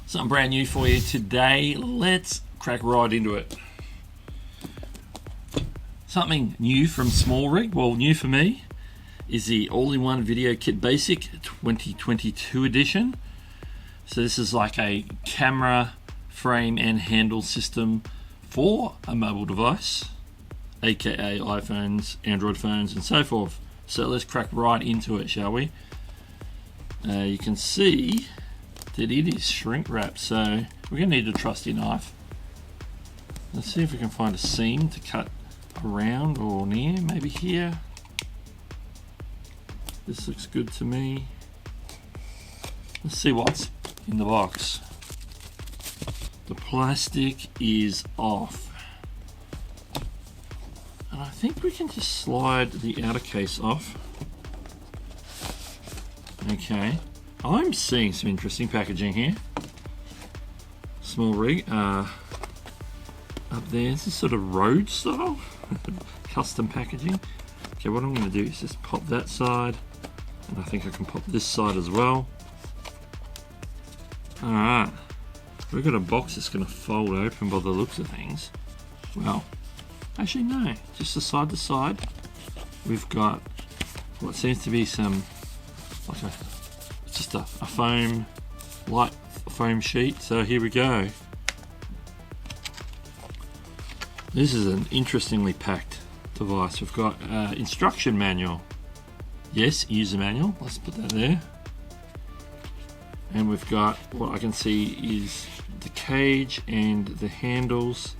Something brand new for you today. Let's crack right into it. Something new from SmallRig, well, new for me, is the all-in-one video kit basic 2022 edition. So this is like a camera frame and handle system for a mobile device, aka iPhones, Android phones and so forth. So let's crack right into it, shall we? You can see that it is shrink wrapped, so we're going to need a trusty knife. Let's see if we can find a seam to cut around or near, maybe here. This looks good to me. Let's see what's in the box. The plastic is off. And I think we can just slide the outer case off. Okay. I'm seeing some interesting packaging here. SmallRig, up there, this is sort of road style, custom packaging. Okay, what I'm going to do is just pop that side, and I think I can pop this side as well. Alright, we've got a box that's going to fold open by the looks of things. Well, actually no, just the side to side. We've got what seems to be some, like just a foam, light foam sheet. So here we go. This is an interestingly packed device. We've got instruction manual. Yes, user manual. Let's put that there. And we've got what I can see is the cage and the handles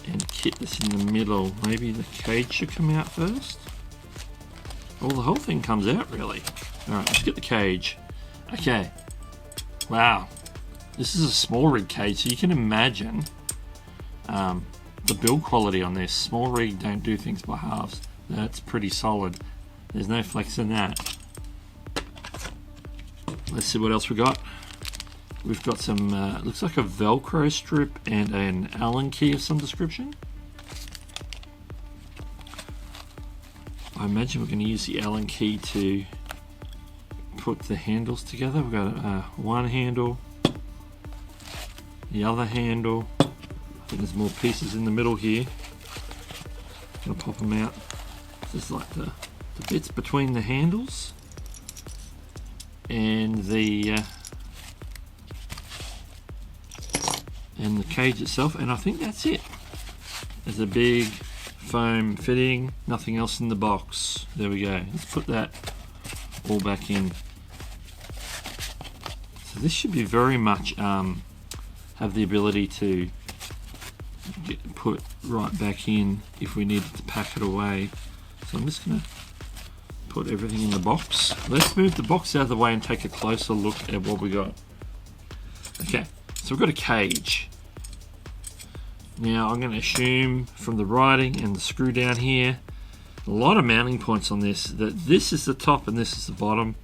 and a kit that's in the middle. Maybe the cage should come out first. Well, the whole thing comes out really. Alright, let's get the cage. Okay, wow, this is a SmallRig cage, so you can imagine the build quality on this. SmallRig don't do things by halves. That's pretty solid. There's no flex in that. Let's see what else we got. We've got some, looks like a Velcro strip and an Allen key of some description. I imagine we're going to use the Allen key to put the handles together. We've got one handle, the other handle. I think there's more pieces in the middle here. Gonna pop them out. This is like the bits between the handles and the cage itself, and I think that's it. There's a big foam fitting, nothing else in the box. There we go. Let's put that all back in. So this should be very much have the ability to put right back in if we needed to pack it away. So I'm just going to put everything in the box. Let's move the box out of the way and take a closer look at what we got. Okay, so we've got a cage. Now I'm going to assume from the writing and the screw down here, a lot of mounting points on this, that this is the top and this is the bottom.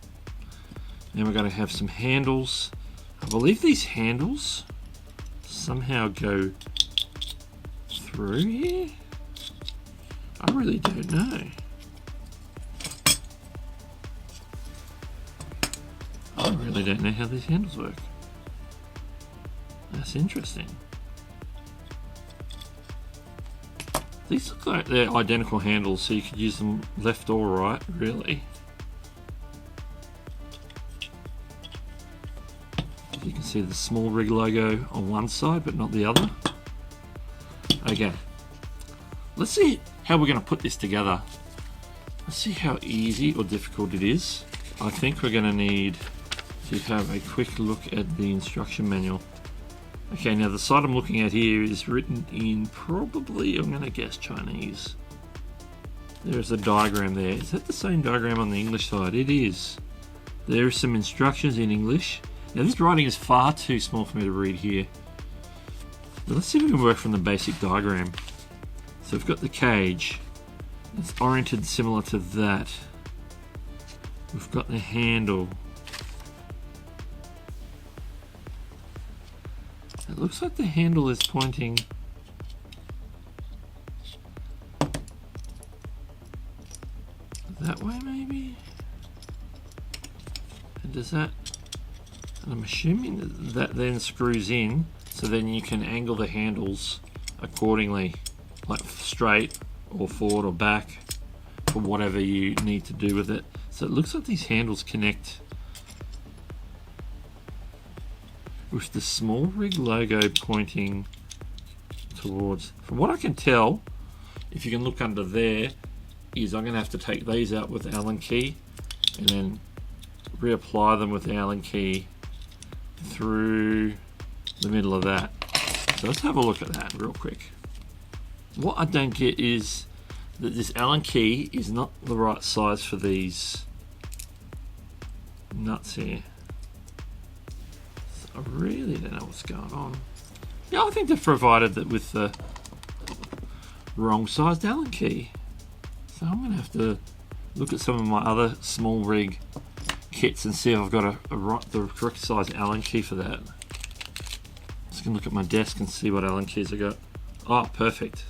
And we're going to have some handles. I believe these handles somehow go through here. I really don't know. I really don't know how these handles work. That's interesting. These look like they're identical handles, so you could use them left or right, really. You can see the SmallRig logo on one side, but not the other. Okay, let's see how we're going to put this together. Let's see how easy or difficult it is. I think we're going to need to have a quick look at the instruction manual. Okay, now the side I'm looking at here is written in probably, I'm going to guess, Chinese. There's a diagram there. Is that the same diagram on the English side? It is. There are some instructions in English. Now this writing is far too small for me to read here. But let's see if we can work from the basic diagram. So we've got the cage. It's oriented similar to that. We've got the handle. It looks like the handle is pointing that way maybe? And does that, I'm assuming that then screws in, so then you can angle the handles accordingly, like straight or forward or back, for whatever you need to do with it. So it looks like these handles connect with the SmallRig logo pointing towards. From what I can tell, if you can look under there, is I'm going to have to take these out with the Allen key and then reapply them with the Allen key through the middle of that. So let's have a look at that real quick. What I don't get is that this Allen key is not the right size for these nuts here. So I really don't know what's going on. Yeah, I think they've provided that with the wrong sized Allen key. So I'm going to have to look at some of my other SmallRig kits and see if I've got the correct size Allen key for that. Just gonna look at my desk and see what Allen keys I got. Oh, perfect.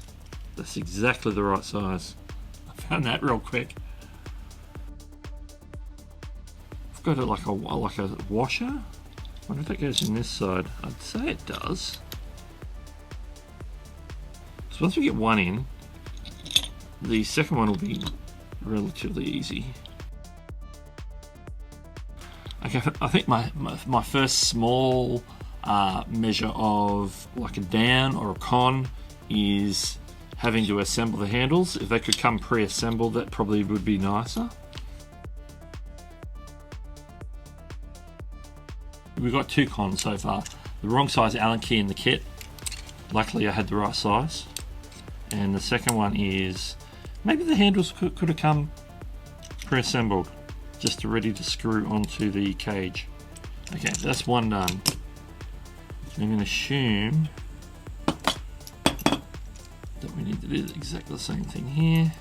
That's exactly the right size. I found that real quick. I've got it like a washer. I wonder if that goes in this side. I'd say it does. So once we get one in, the second one will be relatively easy. Okay, I think my first small measure of like a down or a con is having to assemble the handles. If they could come pre-assembled, that probably would be nicer. We've got two cons so far. The wrong size Allen key in the kit. Luckily I had the right size. And the second one is maybe the handles could have come pre-assembled, just ready to screw onto the cage. Okay, that's one done. I'm going to assume that we need to do exactly the same thing here.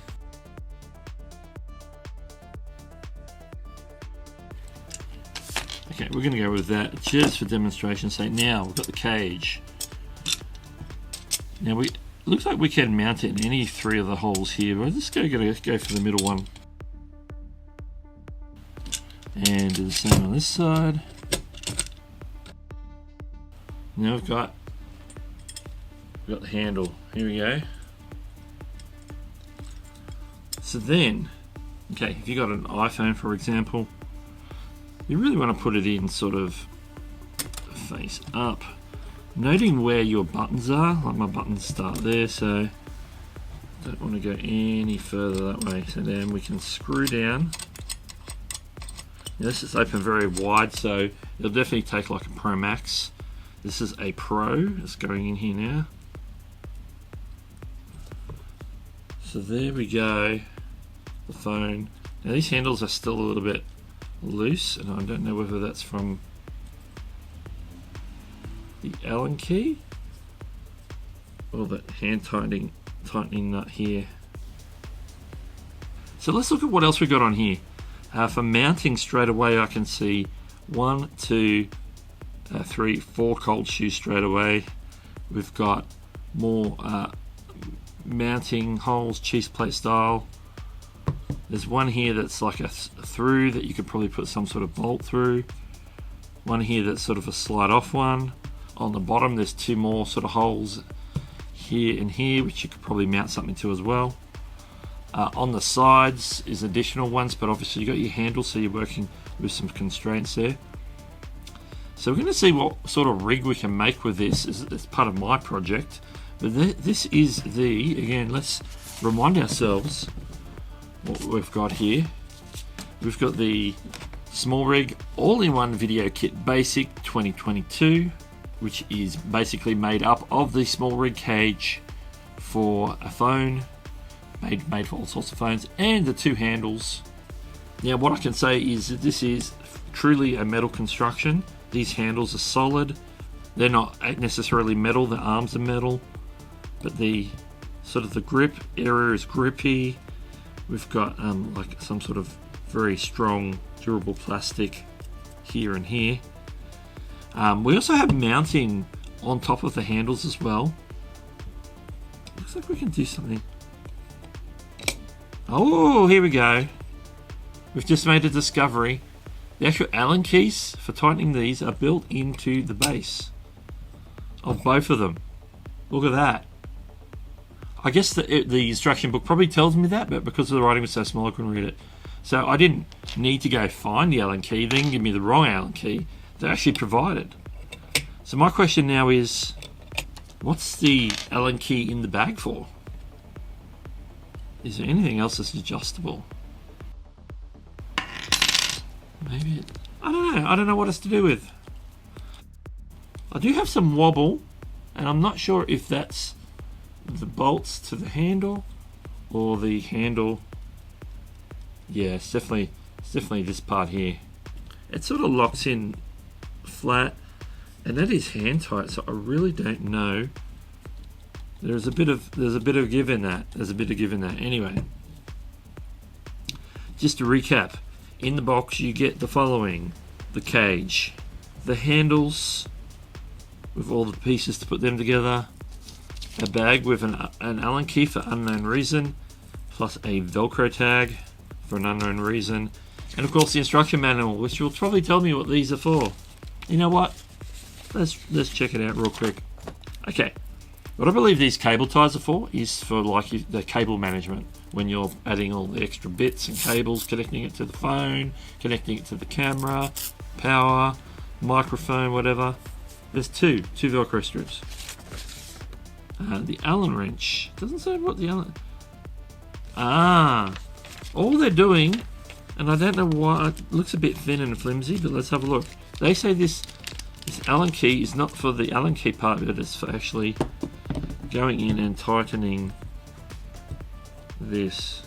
Okay, we're going to go with that just for demonstration's sake. Now we've got the cage. Now looks like we can mount it in any three of the holes here, but let's go for the middle one. And do the same on this side. Now we've got the handle. Here we go. So then, okay, if you got an iPhone, for example, you really want to put it in sort of face up, noting where your buttons are. Like my buttons start there, so don't want to go any further that way. So then we can screw down. Now this is open very wide, so it'll definitely take like a Pro Max. This is a Pro that's going in here now. So there we go, the phone. Now these handles are still a little bit loose, and I don't know whether that's from the Allen key or that hand tightening nut here. So let's look at what else we got on here. For mounting straight away, I can see 1, 2, 3, 4 cold shoes straight away. We've got more mounting holes, cheese plate style. There's one here that's like a through that you could probably put some sort of bolt through. One here that's sort of a slide off one. On the bottom there's 2 more sort of holes here and here, which you could probably mount something to as well. On the sides is additional ones, but obviously you've got your handle, so you're working with some constraints there. So we're going to see what sort of rig we can make with this as part of my project. But this is again, let's remind ourselves what we've got here. We've got the SmallRig all-in-one video kit basic 2022, which is basically made up of the SmallRig cage for a phone, made for all sorts of phones, and the 2 handles. Now what I can say is that this is truly a metal construction. These handles are solid. They're not necessarily metal, the arms are metal, but the sort of the grip area is grippy. We've got like some sort of very strong durable plastic here and here. We also have mounting on top of the handles as well. Looks like we can do something. Oh, here we go. We've just made a discovery. The actual Allen keys for tightening these are built into the base of both of them. Look at that. I guess the instruction book probably tells me that, but because the writing was so small I couldn't read it. So I didn't need to go find the Allen key, then give me the wrong Allen key. They actually provided. So my question now is, what's the Allen key in the bag for? Is there anything else that's adjustable? Maybe I don't know. I don't know what it's to do with. I do have some wobble, and I'm not sure if that's the bolts to the handle or the handle. Yeah, it's definitely this part here. It sort of locks in flat, and that is hand tight, so I really don't know. There's a bit of give in that. Anyway, just to recap, in the box you get the following: the cage, the handles with all the pieces to put them together, a bag with an Allen key for unknown reason, plus a Velcro tag for an unknown reason, and of course the instruction manual, which will probably tell me what these are for. You know what? Let's check it out real quick. Okay, what I believe these cable ties are for is for like the cable management, when you're adding all the extra bits and cables, connecting it to the phone, connecting it to the camera, power, microphone, whatever. There's two Velcro strips. The Allen wrench doesn't say what the Allen. All they're doing, and I don't know why it looks a bit thin and flimsy, but let's have a look. They say this Allen key is not for the Allen key part, but it's for actually going in and tightening this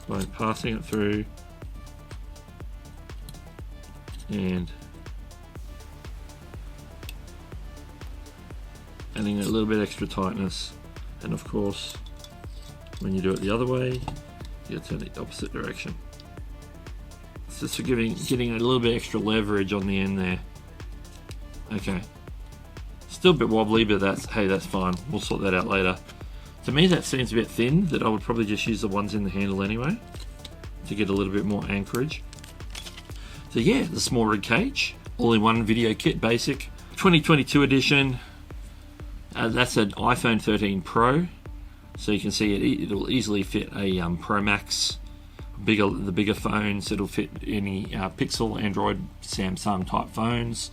by passing it through and adding a little bit extra tightness. And of course, when you do it the other way, you turn it the opposite direction. It's just for getting a little bit extra leverage on the end there. Okay, still a bit wobbly, but that's fine. We'll sort that out later. To me, that seems a bit thin. That I would probably just use the ones in the handle anyway to get a little bit more anchorage. So yeah, the SmallRig cage, all-in-one video kit, basic, 2022 edition. That's an iPhone 13 Pro, so you can see it'll easily fit a Pro Max. The bigger phones, it'll fit any Pixel, Android, Samsung type phones,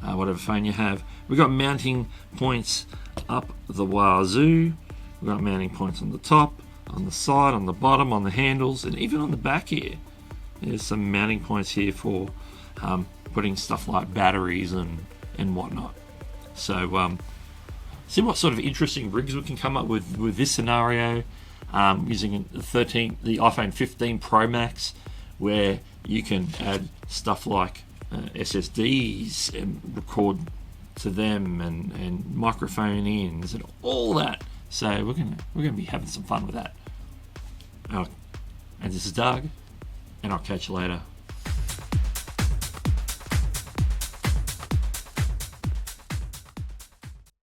whatever phone you have. We've got mounting points up the wazoo. We've got mounting points on the top, on the side, on the bottom, on the handles, and even on the back here. There's some mounting points here for putting stuff like batteries and whatnot. So see what sort of interesting rigs we can come up with this scenario, using the iPhone 15 Pro Max, where you can add stuff like SSDs and record to them, and microphone ins and all that. So we're gonna be having some fun with that. And this is Doug, and I'll catch you later.